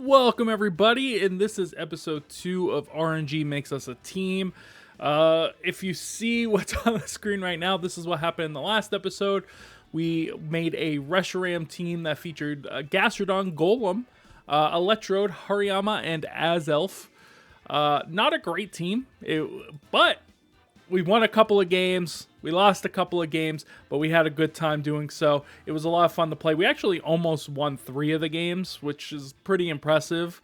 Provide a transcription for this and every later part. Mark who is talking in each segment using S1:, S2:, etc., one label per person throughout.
S1: Welcome everybody, and this is episode 2 of RNG Makes Us a Team. If you see what's on the screen right now, this is what happened in the last episode. We made a Reshiram team that featured Gastrodon, Golem, Electrode, Hariyama, and Azelf. Not a great team, but we won a couple of games. We lost a couple of games, but we had a good time doing so. It was a lot of fun to play. We actually almost won 3 of the games, which is pretty impressive.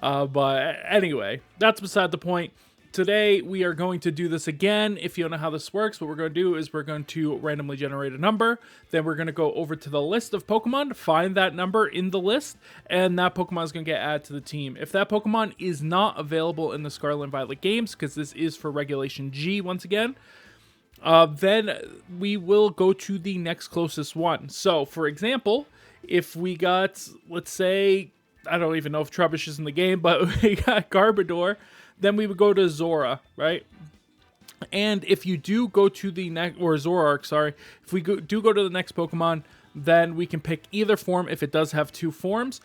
S1: But anyway, that's beside the point. Today, we are going to do this again. If you don't know how this works, what we're going to do is we're going to randomly generate a number. Then we're going to go over to the list of Pokemon, find that number in the list, and that Pokemon is going to get added to the team. If that Pokemon is not available in the Scarlet and Violet games, because this is for Regulation G once again, then we will go to the next closest one. So, for example, if we got, let's say, I don't even know if Trubbish is in the game, but we got Garbodor, then we would go to Zora, right? And if you do go to the next, or Zoroark, sorry, if we do go to the next Pokemon, then we can pick either form if it does have 2 forms.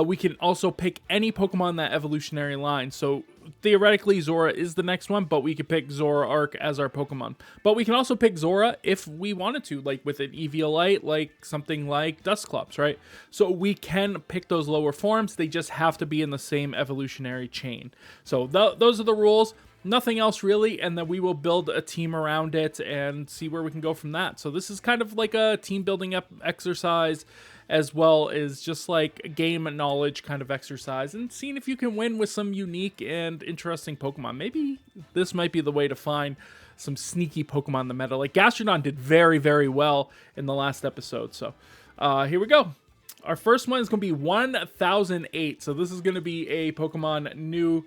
S1: We can also pick any Pokemon in that evolutionary line. So theoretically, Zora is the next one, but we could pick Zoroark as our Pokemon. But we can also pick Zora if we wanted to, like with an Eviolite, like something like Dusclops, right? So we can pick those lower forms. They just have to be in the same evolutionary chain. So those are the rules. Nothing else really, and then we will build a team around it and see where we can go from that. So this is kind of like a team building exercise, as well as just like a game knowledge kind of exercise, and seeing if you can win with some unique and interesting Pokemon. Maybe this might be the way to find some sneaky Pokemon in the meta. Like Gastrodon did very, very well in the last episode. So here we go. Our first one is going to be 1008. So this is going to be a Pokemon new.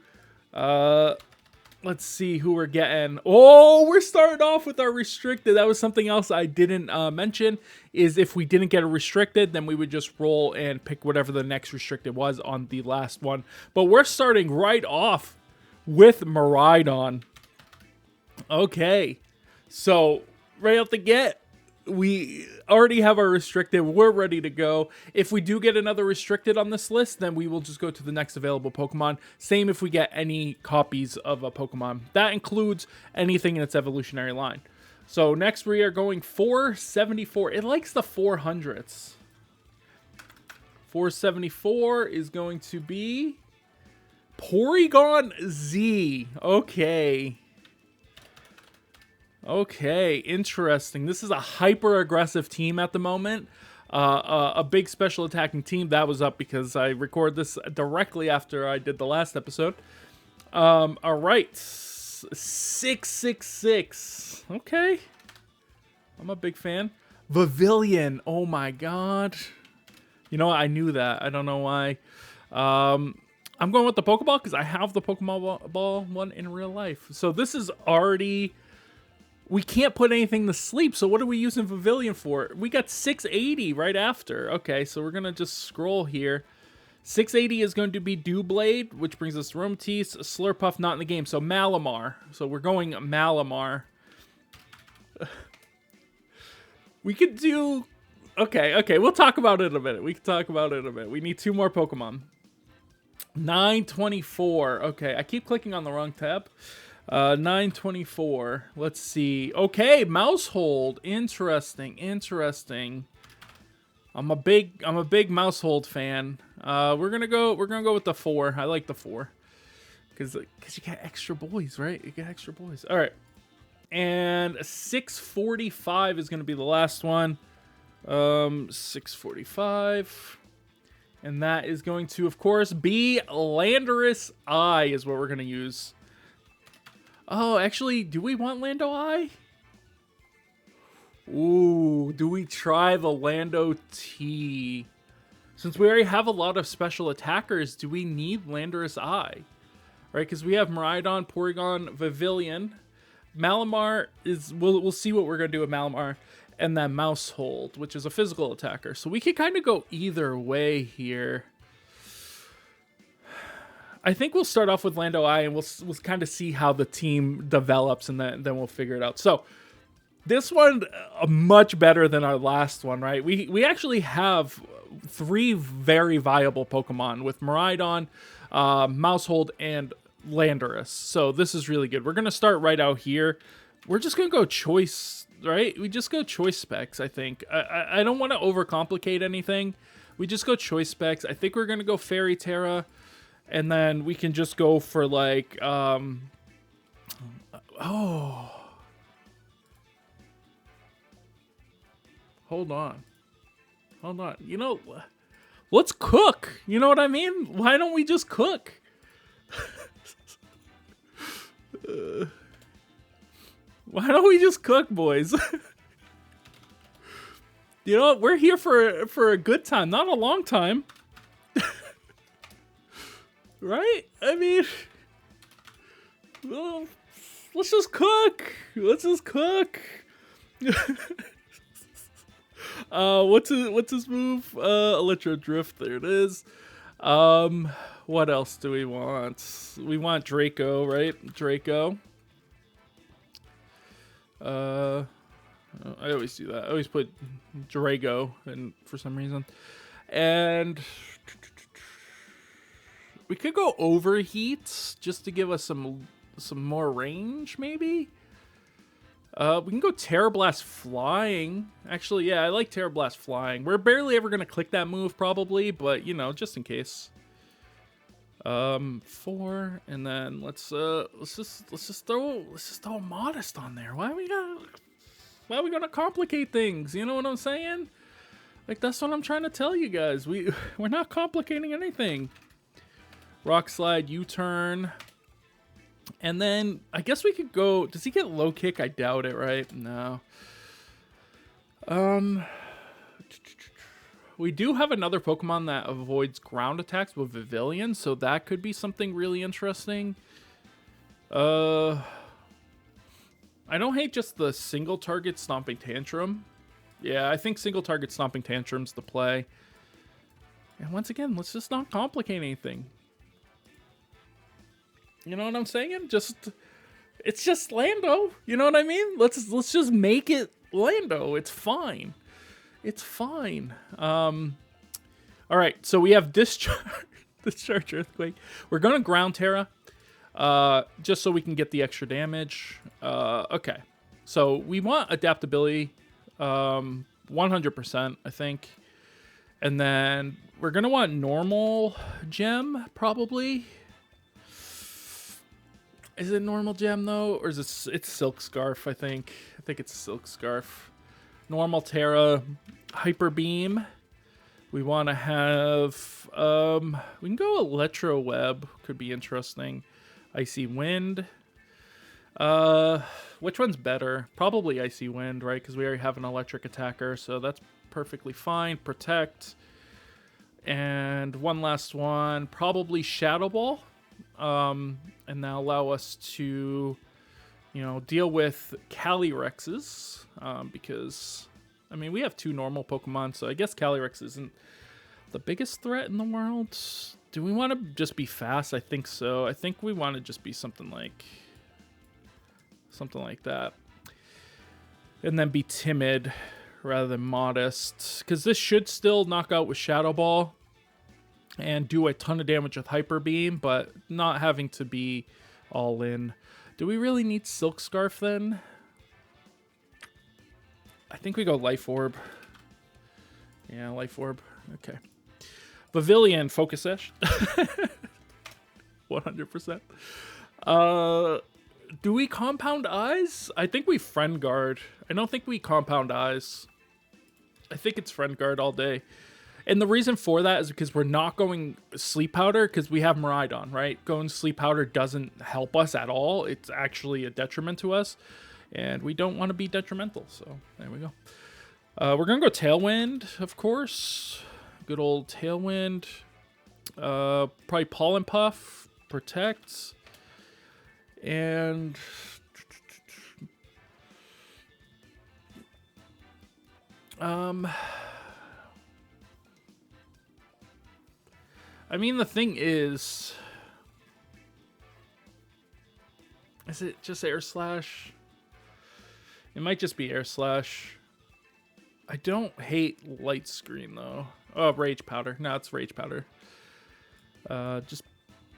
S1: Let's see who we're getting. Oh, we're starting off with our restricted. That was something else I didn't mention, is if we didn't get a restricted, then we would just roll and pick whatever the next restricted was on the last one. But we're starting right off with Miraidon. Okay, so right out the get, we already have our restricted. We're ready to go. If we do get another restricted on this list, then we will just go to the next available Pokemon. Same if we get any copies of a Pokemon. That includes anything in its evolutionary line. So next we are going 474. It likes the 400s. 474 is going to be Porygon-Z. Okay, interesting. This is a hyper-aggressive team at the moment. A big special attacking team. That was up because I recorded this directly after I did the last episode. All right. 666. Okay. I'm a big fan. Pavilion. Oh, my God. You know what? I knew that. I don't know why. I'm going with the Pokeball because I have the Pokemon ball one in real life. So this is already... We can't put anything to sleep, so what are we using Pavilion for? We got 680 right after. Okay, so we're going to just scroll here. 680 is going to be Doublade, which brings us Roomtease, Slurpuff not in the game, so Malamar. So we're going Malamar. We could do... Okay, we'll talk about it in a minute. We need 2 more Pokemon. 924. Okay, I keep clicking on the wrong tab. 924. Let's see. Okay, Mousehold. Interesting. I'm a big Mousehold fan. We're gonna go with the 4. I like the 4. Cause you got extra boys, right? You got extra boys. Alright. And 645 is gonna be the last one. 645. And that is going to, of course, be Landorus I is what we're gonna use. Oh, actually, do we want Lando-I? Ooh, do we try the Lando T? Since we already have a lot of special attackers, do we need Landorus I? Right, because we have Miraidon, Porygon, Pavilion. Malamar is... We'll see what we're going to do with Malamar. And then Mousehold, which is a physical attacker. So we could kind of go either way here. I think we'll start off with Lando-I, and we'll kind of see how the team develops, and then we'll figure it out. So, This one much better than our last one, right? We actually have 3 very viable Pokemon with Miraidon, Mousehold, and Landorus. So this is really good. We're gonna start right out here. We're just gonna go choice, right? We just go choice specs, I think. I don't want to overcomplicate anything. We just go choice specs. I think we're gonna go Fairy Terra, and then we can just go for like oh. Hold on. You know, let's cook. You know what I mean? Why don't we just cook? Why don't we just cook, boys? You know, we're here for a good time, not a long time. Right? I mean, well, let's just cook. What's his move? Electro Drift. There it is. What else do we want? We want Draco, right? Draco. I always do that. I always put Drago in for some reason. And we could go Overheat just to give us some more range, maybe. We can go Terra Blast Flying. Actually, yeah, I like Terra Blast Flying. We're barely ever gonna click that move, probably, but you know, just in case. 4, and then let's just throw a Modest on there. Why are we gonna complicate things? You know what I'm saying? Like, that's what I'm trying to tell you guys. We're not complicating anything. Rock Slide, U-turn. And then, I guess we could go... Does he get Low Kick? I doubt it, right? No. We do have another Pokemon that avoids ground attacks with Vivillon, so that could be something really interesting. I don't hate just the single target Stomping Tantrum. Yeah, I think single target Stomping Tantrum's the play. And once again, let's just not complicate anything. You know what I'm saying? It's just Lando. You know what I mean? Let's just make it Lando. It's fine. It's fine. All right. So we have Discharge Earthquake. We're gonna Ground Terra, just so we can get the extra damage. Okay. So we want adaptability, 100%, I think, and then we're gonna want normal gem probably. Is it normal gem though, or is it's Silk Scarf? I think it's Silk Scarf. Normal Terra, Hyper Beam. We want to have we can go Electro Web, could be interesting. Icy Wind. Which one's better? Probably Icy Wind, right? Because we already have an electric attacker, so that's perfectly fine. Protect. And one last one, probably Shadow Ball. And now allow us to, you know, deal with Calyrexes, because, I mean, we have 2 normal Pokemon, so I guess Calyrex isn't the biggest threat in the world. Do we want to just be fast? I think so. I think we want to just be something like that. And then be timid rather than modest, because this should still knock out with Shadow Ball and do a ton of damage with Hyper Beam, but not having to be all in. Do we really need Silk Scarf then? I think we go Life Orb. Yeah, Life Orb. Okay. Vivillon, Focus Sash. 100%. Do we Compound Eyes? I think we Friend Guard. I don't think we Compound Eyes. I think it's Friend Guard all day. And the reason for that is because we're not going Sleep Powder because we have Miraidon, right? Going Sleep Powder doesn't help us at all. It's actually a detriment to us. And we don't want to be detrimental. So there we go. We're going to go Tailwind, of course. Good old Tailwind. Probably Pollen Puff. Protect. And... I mean, the thing is it just Air Slash? It might just be Air Slash. I don't hate Light Screen, though. Oh, Rage Powder. No, it's Rage Powder.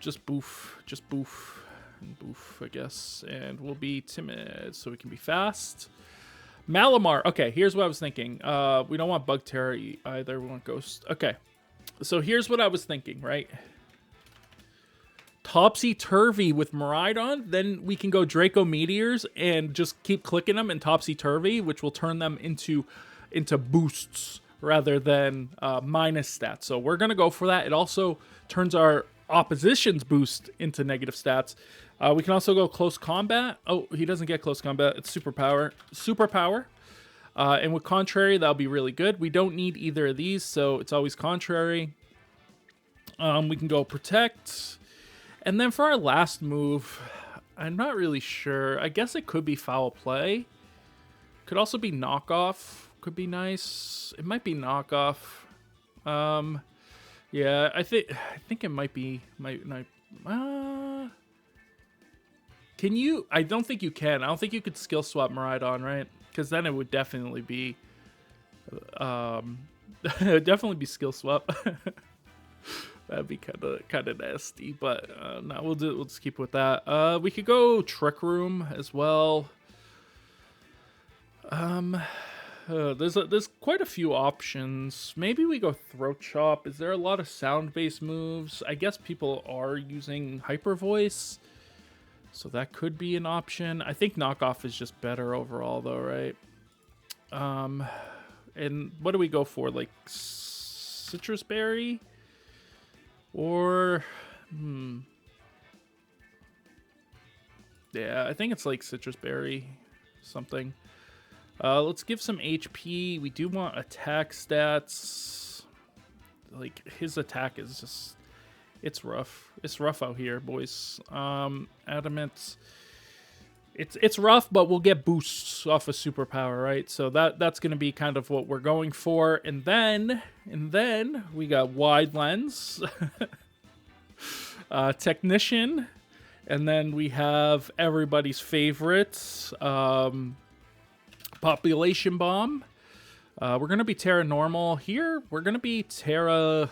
S1: Just boof. Just boof. And boof, I guess. And we'll be timid, so we can be fast. Malamar. Okay, here's what I was thinking. We don't want Bug Terror either. We want Ghost. Okay. So here's what I was thinking, right? Topsy-Turvy with Miraidon, then we can go Draco Meteors and just keep clicking them in Topsy-Turvy, which will turn them into boosts rather than minus stats. So we're going to go for that. It also turns our opposition's boost into negative stats. We can also go Close Combat. Oh, he doesn't get Close Combat. It's Superpower. And with Contrary, that'll be really good. We don't need either of these, so it's always Contrary. We can go Protect. And then for our last move, I'm not really sure. I guess it could be Foul Play. Could also be Knockoff. Could be nice. It might be Knockoff. Yeah, I think it might be. Can you? I don't think you can. I don't think you could skill swap Miraidon, right? Because then it would definitely be. It would definitely be skill swap. That'd be kind of nasty, but no, we'll just keep with that. We could go Trick Room as well. There's quite a few options. Maybe we go Throat Chop. Is there a lot of sound-based moves? I guess people are using Hyper Voice, so that could be an option. I think Knockoff is just better overall, though, right? And what do we go for? Like Citrus Berry? Or, yeah, I think it's like Citrus Berry, something. Let's give some HP. We do want attack stats. Like, his attack is just, it's rough. It's rough out here, boys. Adamant. It's rough, but we'll get boosts off of Superpower, right? So that's going to be kind of what we're going for. And then we got Wide Lens, Technician, and then we have everybody's favorite, Population Bomb. We're going to be Terra Normal here. We're going to be Terra...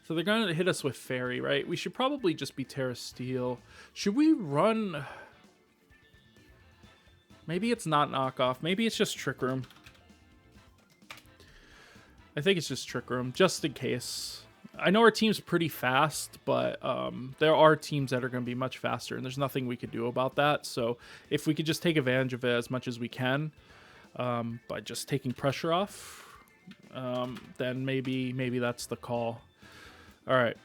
S1: So they're going to hit us with Fairy, right? We should probably just be Terra Steel. Should we run... Maybe it's not Knockoff. Maybe it's just Trick Room. I think it's just Trick Room, just in case. I know our team's pretty fast, but there are teams that are going to be much faster, and there's nothing we could do about that. So if we could just take advantage of it as much as we can by just taking pressure off, then maybe that's the call. All right.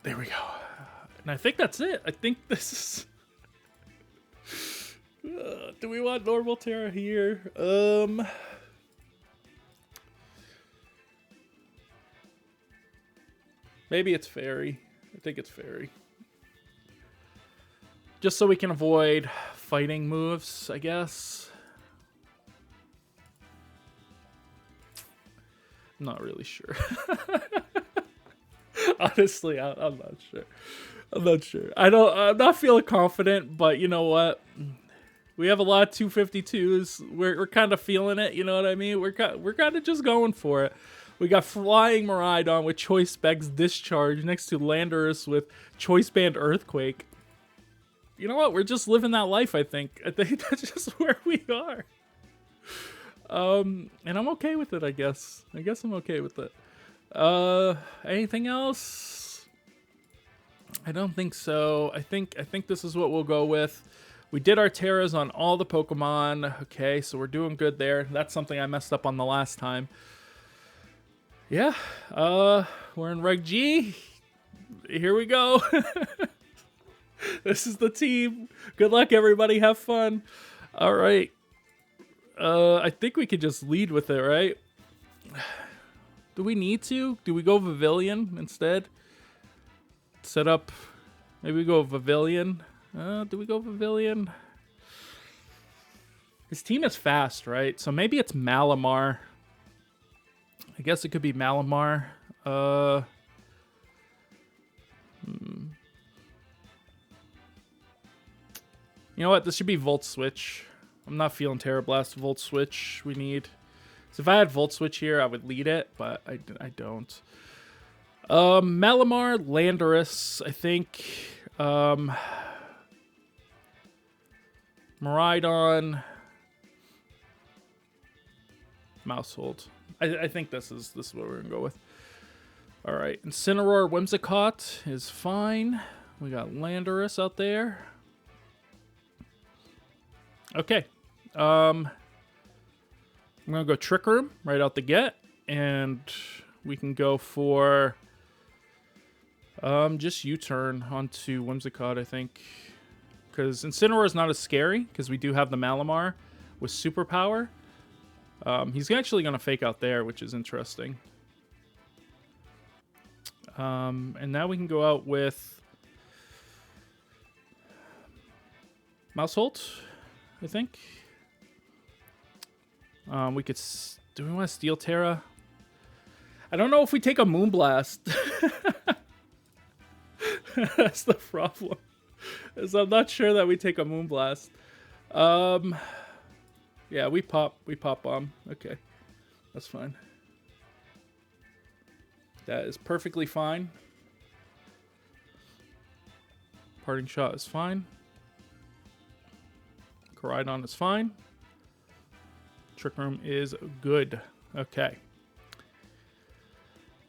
S1: There we go. And I think that's it. I think this is... do we want normal Terra here? Maybe it's Fairy. I think it's Fairy. Just so we can avoid fighting moves, I guess. I'm not really sure. Honestly, I'm not sure. I'm not sure. I'm not feeling confident, but you know what? We have a lot of 252s. We're kind of feeling it, you know what I mean? We're kind of just going for it. We got Flying Miraidon with Choice Spec's Discharge next to Landorus with Choice Band Earthquake. You know what? We're just living that life, I think. I think that's just where we are. And I'm okay with it, I guess. I guess I'm okay with it. Anything else? I don't think so. I think this is what we'll go with. We did our Terras on all the Pokemon. Okay, so we're doing good there. That's something I messed up on the last time. Yeah, we're in Reg G. Here we go. This is the team. Good luck, everybody. Have fun. All right. I think we could just lead with it, right? Do we need to? Do we go Pavilion instead? Set up. Maybe we go Pavilion. Do we go Pavilion? His team is fast, right? So maybe it's Malamar. I guess it could be Malamar. You know what? This should be Volt Switch. I'm not feeling Terra Blast. Volt Switch we need. So if I had Volt Switch here, I would lead it, but I don't. Malamar, Landorus, I think. Miraidon, Mousehold. I think this is what we're gonna go with. All right, Incineroar, Whimsicott is fine. We got Landorus out there. Okay, I'm gonna go Trick Room right out the get, and we can go for just U-turn onto Whimsicott, I think, because Incineroar is not as scary because we do have the Malamar with superpower. He's actually gonna fake out there, which is interesting. And now we can go out with Mousehold, I think. We could... Do we want to Steel Terra? I don't know if we take a Moonblast. That's the problem. Is I'm not sure that we take a Moonblast. Yeah, we pop Bomb. Okay. That's fine. That is perfectly fine. Parting Shot is fine. Caly-I is fine. Trick Room is good. Okay.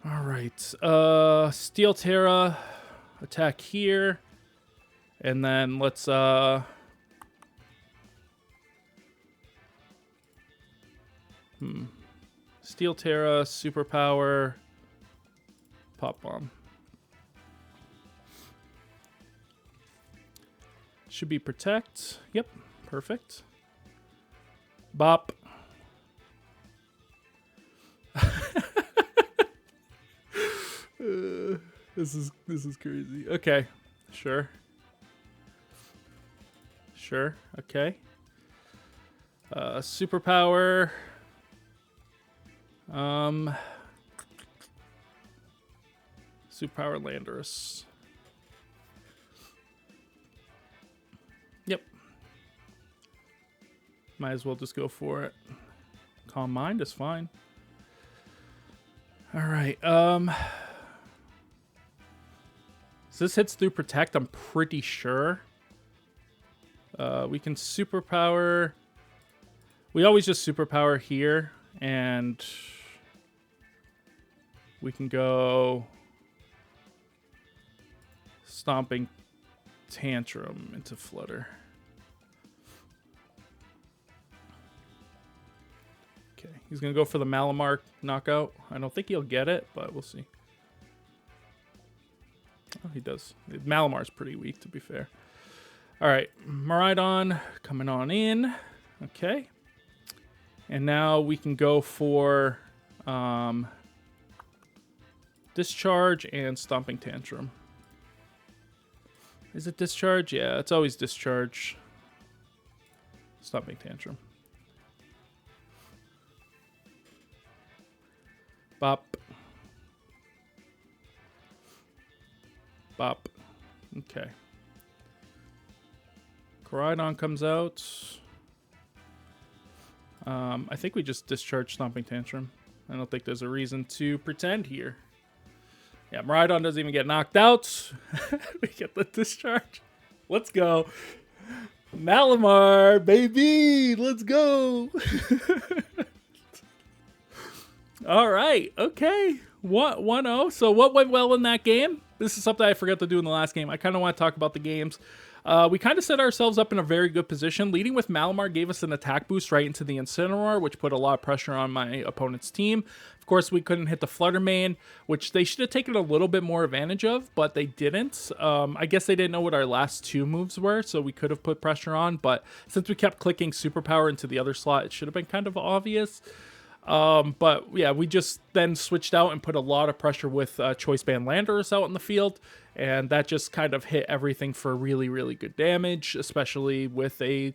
S1: All right. Steel Terra. Attack here. And then let's... Steel Terra, Superpower, Pop Bomb. Should be Protect. Yep, perfect. Bop. This is crazy. Okay, sure. Sure. Okay. Superpower. Superpower Landorus. Yep. Might as well just go for it. Calm Mind is fine. All right. So this hits through Protect, I'm pretty sure. We can Superpower. We always just Superpower here, and we can go Stomping Tantrum into Flutter. Okay, he's going to go for the Malamar knockout. I don't think he'll get it, but we'll see. Oh, he does. Malamar's pretty weak, to be fair. All right, Miraidon coming on in. Okay. And now we can go for Discharge and Stomping Tantrum. Is it Discharge? Yeah, it's always Discharge. Stomping Tantrum. Bop. Bop. Okay. Caly-I comes out. I think we just discharge Stomping Tantrum. I don't think there's a reason to pretend here. Yeah, Miraidon doesn't even get knocked out. We get the discharge. Let's go. Malamar, baby. Let's go. All right. Okay. 1-0. So what went well in that game? This is something I forgot to do in the last game. I kind of want to talk about the games. We kind of set ourselves up in a very good position. Leading with Malamar gave us an attack boost right into the Incineroar, which put a lot of pressure on my opponent's team. Of course, we couldn't hit the Flutter Mane, which they should have taken a little bit more advantage of, but they didn't. I guess they didn't know what our last two moves were, so we could have put pressure on. But since we kept clicking Superpower into the other slot, it should have been kind of obvious. But yeah, we just then switched out and put a lot of pressure with Choice Band Landorus out in the field, and that just kind of hit everything for really, really good damage, especially with a,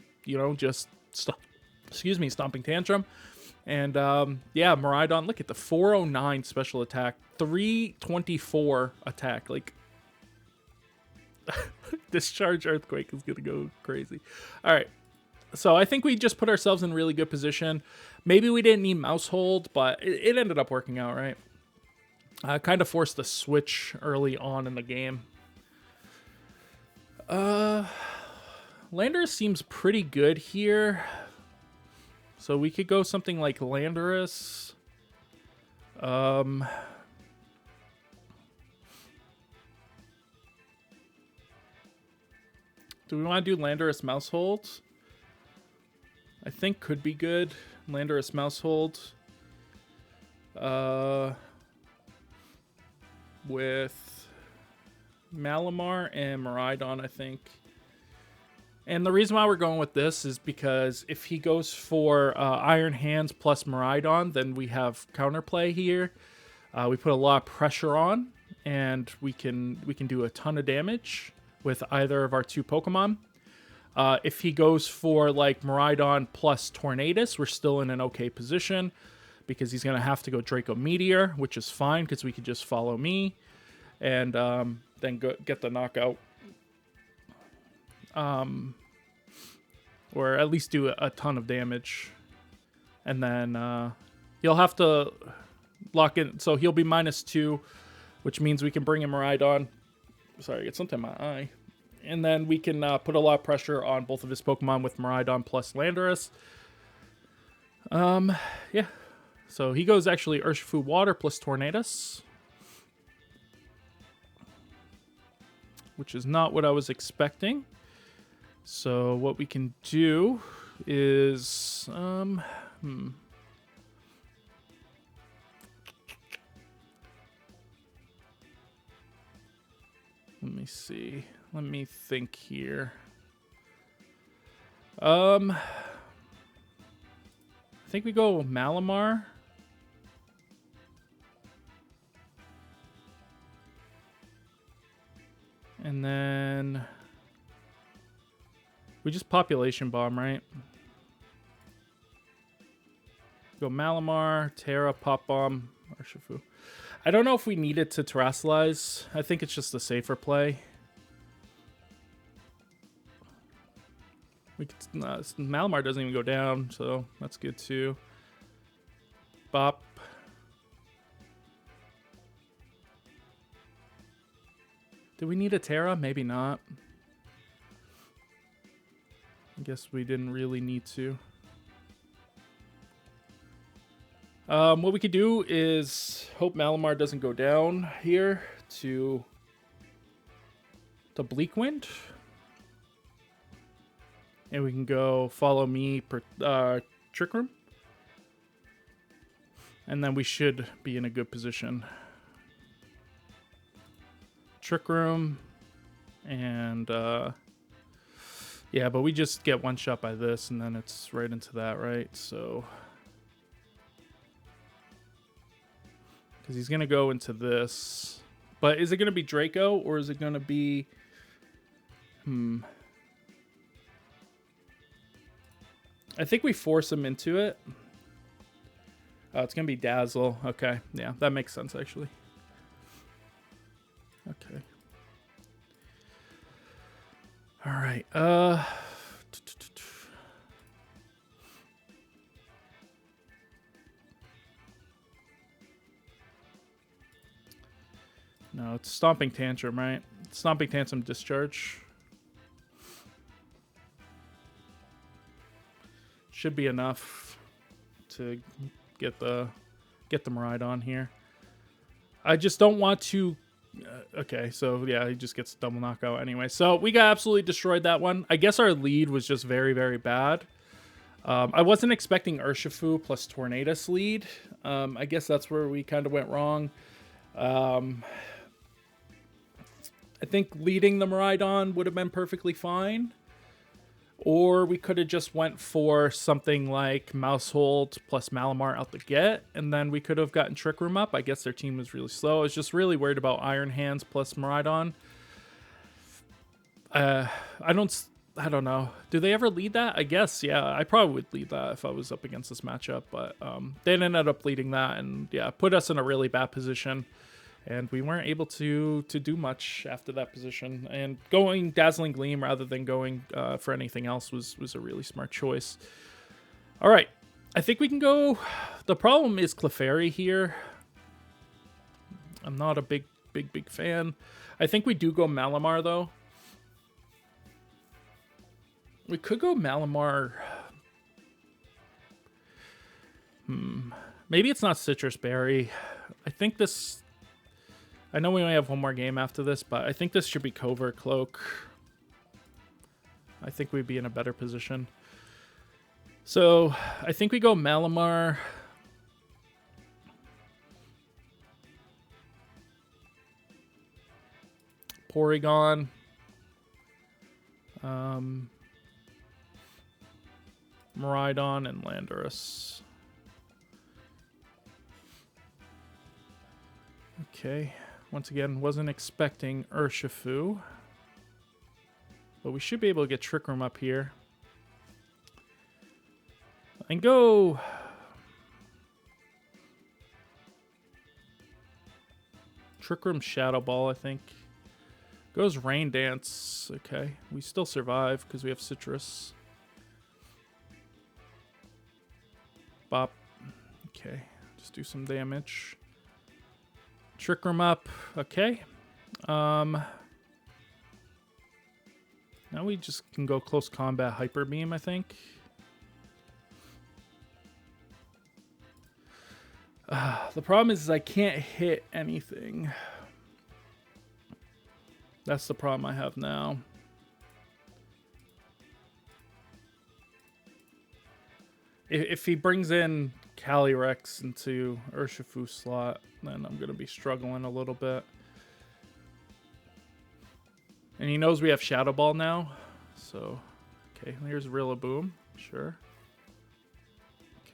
S1: just Stomping Tantrum. And yeah, Miraidon, look at the 409 special attack, 324 attack. Like, Discharge Earthquake is going to go crazy. All right. So I think we just put ourselves in really good position. Maybe we didn't need Mouse Hold, but it ended up working out, right? Kind of forced a switch early on in the game. Landorus seems pretty good here. So we could go something like Landorus. Do we want to do Landorus Mouse Hold? I think could be good. Landorus Mouse Hold. With Malamar and Miraidon, I think. And the reason why we're going with this is because if he goes for Iron Hands plus Miraidon, then we have counterplay here. We put a lot of pressure on, and we can do a ton of damage with either of our two Pokemon. If he goes for like Miraidon plus Tornadus, we're still in an okay position because he's going to have to go Draco Meteor, which is fine because we could just follow me and then get the knockout. Or at least do a ton of damage. And then he'll have to lock in. So he'll be -2, which means we can bring in Miraidon. Sorry, get something in my eye. And then we can put a lot of pressure on both of his Pokemon with Miraidon plus Landorus. Yeah. So he goes actually Urshifu Water plus Tornadus. Which is not what I was expecting. So what we can do is... Let me see. Let me think here. I think we go Malamar. And then we just Population Bomb, right? Go Malamar, Terra, Pop Bomb, Urshifu. I don't know if we need it to Terrasilize. I think it's just a safer play. We could, Malamar doesn't even go down, so that's good too. Bop. Do we need a Terra? Maybe not. I guess we didn't really need to. What we could do is hope Malamar doesn't go down here to Bleak Wind. And we can go follow me per Trick Room. And then we should be in a good position. Trick Room. And yeah, but we just get one shot by this and then it's right into that, right? So because he's gonna go into this. But is it gonna be Draco or is it gonna be I think we force him into it. Oh, it's gonna be Dazzle. Okay, yeah, that makes sense actually. Okay. All right. No, it's Stomping Tantrum, right? Stomping Tantrum Discharge. Should be enough to get the Miraidon here. I just don't want to... okay, so yeah, he just gets double knockout anyway. So we got absolutely destroyed that one. I guess our lead was just very, very bad. I wasn't expecting Urshifu plus Tornadus lead. I guess that's where we kind of went wrong. I think leading the Miraidon would have been perfectly fine. Or we could have just went for something like Mouse Hold plus Malamar out the get, and then we could have gotten Trick Room up. I guess their team was really slow. I was just really worried about Iron Hands plus Miraidon. I don't know. Do they ever lead that? I guess, yeah. I probably would lead that if I was up against this matchup, but they ended up leading that, and yeah, put us in a really bad position. And we weren't able to do much after that position. And going Dazzling Gleam rather than going for anything else was a really smart choice. All right. I think we can go... The problem is Clefairy here. I'm not a big fan. I think we do go Malamar, though. We could go Malamar... Maybe it's not Citrus Berry. I think this... I know we only have one more game after this, but I think this should be Covert Cloak. I think we'd be in a better position. So, I think we go Malamar. Porygon. Miraidon and Landorus. Okay. Once again, wasn't expecting Urshifu. But we should be able to get Trick Room up here. And go... Trick Room Shadow Ball, I think. Goes Rain Dance. Okay. We still survive because we have Citrus. Bop. Okay. Just do some damage. Trick Room up. Okay. Now we just can go Close Combat Hyper Beam, I think. The problem is I can't hit anything. That's the problem I have now. If he brings in Calyrex into Urshifu slot, then I'm going to be struggling a little bit. And he knows we have Shadow Ball now. So, okay, here's Rillaboom. Sure.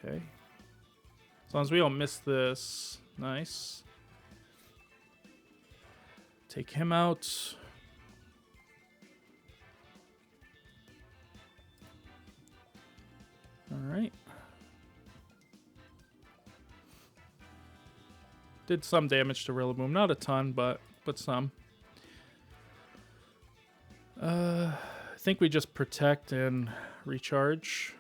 S1: Okay. As long as we don't miss this. Nice. Take him out. Alright. Did some damage to Rillaboom. Not a ton, but some. I think we just protect and recharge.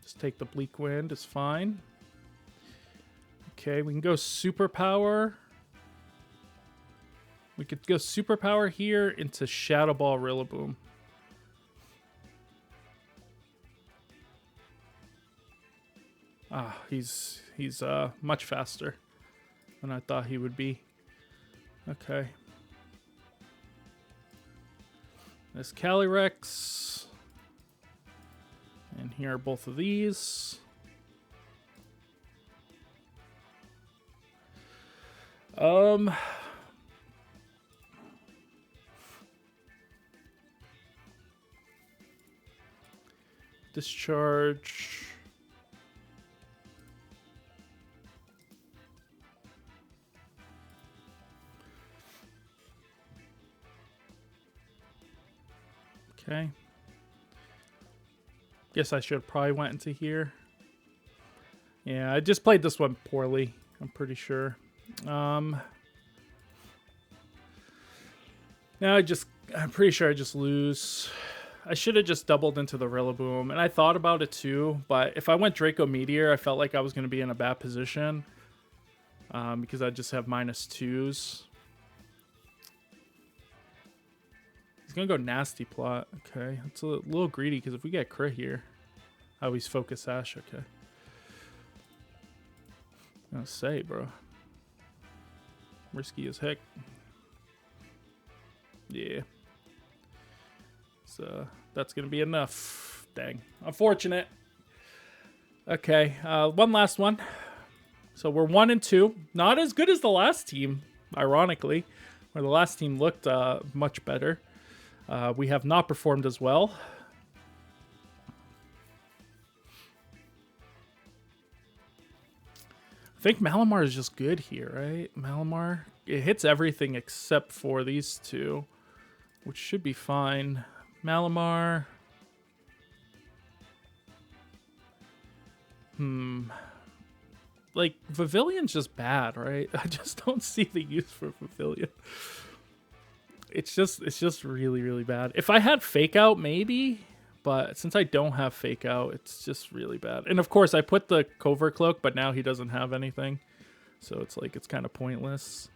S1: Just take the Bleak Wind. It's fine. Okay, we can go Superpower. We could go Superpower here into Shadow Ball Rillaboom. Ah, he's much faster than I thought he would be. Okay. This Calyrex. And here are both of these. Discharge. Okay. Guess I should have probably went into here. Yeah, I just played this one poorly, I'm pretty sure. Now I'm pretty sure I just lose. I should have just doubled into the Rillaboom, and I thought about it too, but if I went Draco Meteor, I felt like I was going to be in a bad position. Because I just have -2s. He's going to go Nasty Plot. Okay, that's a little greedy, because if we get crit here... Oh, he's Focus Sash. Okay. I'm gonna say, bro. Risky as heck. Yeah. So, that's going to be enough. Dang. Unfortunate. Okay, one last one. So, we're 1-2. Not as good as the last team, ironically. Where the last team looked much better. We have not performed as well. I think Malamar is just good here, right? Malamar. It hits everything except for these two, which should be fine. Malamar. Like, Pavillion's just bad, right? I just don't see the use for Pavilion. It's just really, really bad. If I had Fake Out, maybe, but since I don't have Fake Out, it's just really bad. And of course, I put the Covert Cloak, but now he doesn't have anything, so it's like it's kind of pointless.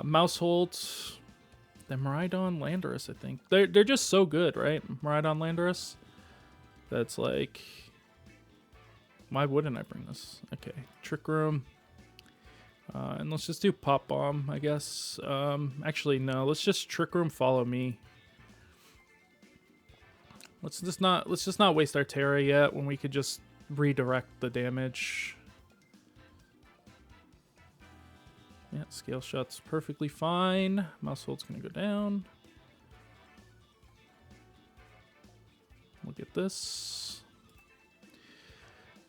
S1: Mousehold, the Miraidon, Landorus, I think they're just so good, right? Miraidon, Landorus. That's like, why wouldn't I bring this? Okay, Trick Room. And let's just do Pop Bomb, I guess. Actually, no. Let's just Trick Room, Follow Me. Let's just not waste our Terra yet when we could just redirect the damage. Yeah, Scale Shot's perfectly fine. Mousehold's gonna go down. Look at this.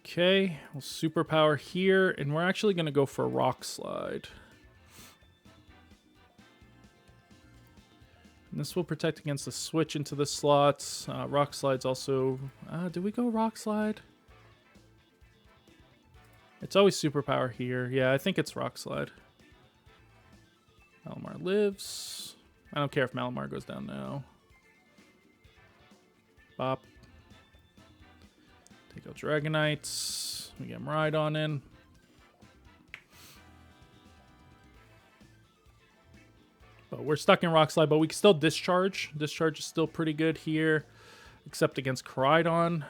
S1: Okay, we'll Superpower here, and we're actually going to go for Rock Slide. And this will protect against the switch into the slots. Rock Slide's also... did we go Rock Slide? It's always Superpower here. Yeah, I think it's Rock Slide. Malamar lives. I don't care if Malamar goes down now. Bop. Take out Dragonites. We get Miraidon in. But we're stuck in Rock Slide, but we can still Discharge. Discharge is still pretty good here, except against Koraidon,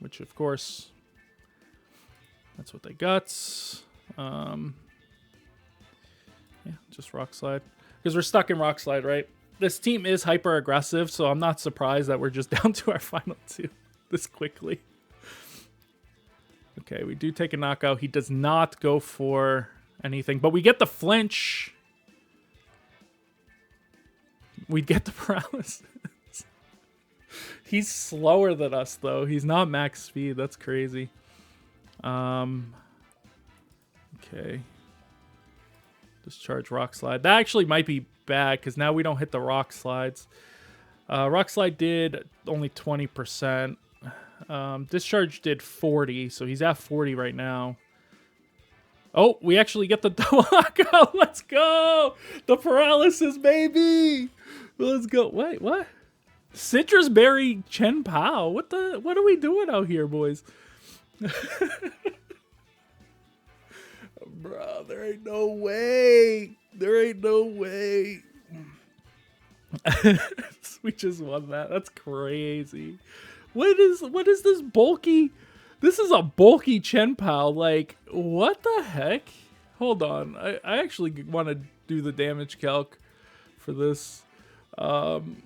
S1: which, of course, that's what they got. Yeah, just Rock Slide. Because we're stuck in Rock Slide, right? This team is hyper aggressive, so I'm not surprised that we're just down to our final two this quickly. Okay, we do take a knockout. He does not go for anything, but we get the flinch. We get the paralysis. He's slower than us, though. He's not max speed. That's crazy. Okay. Discharge Rock Slide. That actually might be bad, because now we don't hit the Rock Slides. Rock Slide did only 20%. Discharge did 40, so he's at 40 right now. Oh, we actually get the double knockout. Let's go! The paralysis, baby! Let's go. Wait, what? Citrus Berry Chen Pao. What are we doing out here, boys? Bro, there ain't no way. There ain't no way. We just won that. That's crazy. What is this bulky? This is a bulky Chen Pao. Like, what the heck? Hold on. I actually want to do the damage calc for this. Like,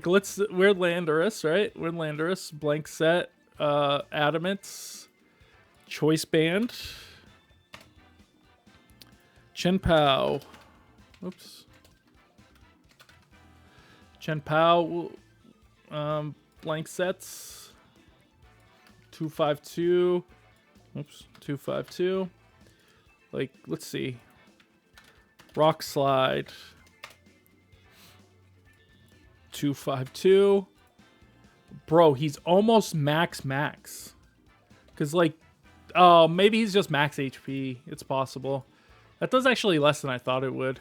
S1: we're Landorus, right? We're Landorus. Blank set. Adamant. Choice Band. Chen Pao. Oops. Chen Pao. Blank sets. 252. Oops. 252. Like, let's see. Rock Slide. 252. Bro, he's almost max. Because, like, oh, maybe he's just max HP. It's possible. That does actually less than I thought it would.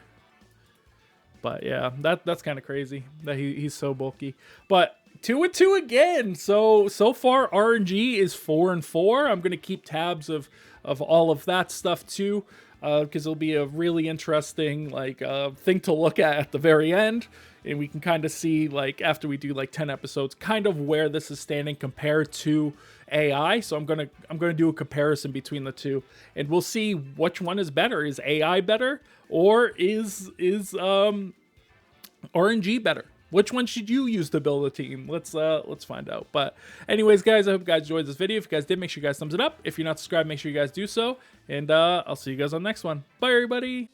S1: But yeah, that's kind of crazy that he's so bulky. But 2-2 again. So far RNG is 4-4. I'm gonna keep tabs of all of that stuff too, because it'll be a really interesting thing to look at the very end, and we can kind of see, like, after we do like 10 episodes, kind of where this is standing compared to AI. So I'm gonna do a comparison between the two, and we'll see which one is better. Is AI better, or is RNG better? Which one should you use to build a team? Let's find out. But anyways, guys, I hope you guys enjoyed this video. If you guys did, make sure you guys thumbs it up. If you're not subscribed, make sure you guys do so. And I'll see you guys on the next one. Bye, everybody.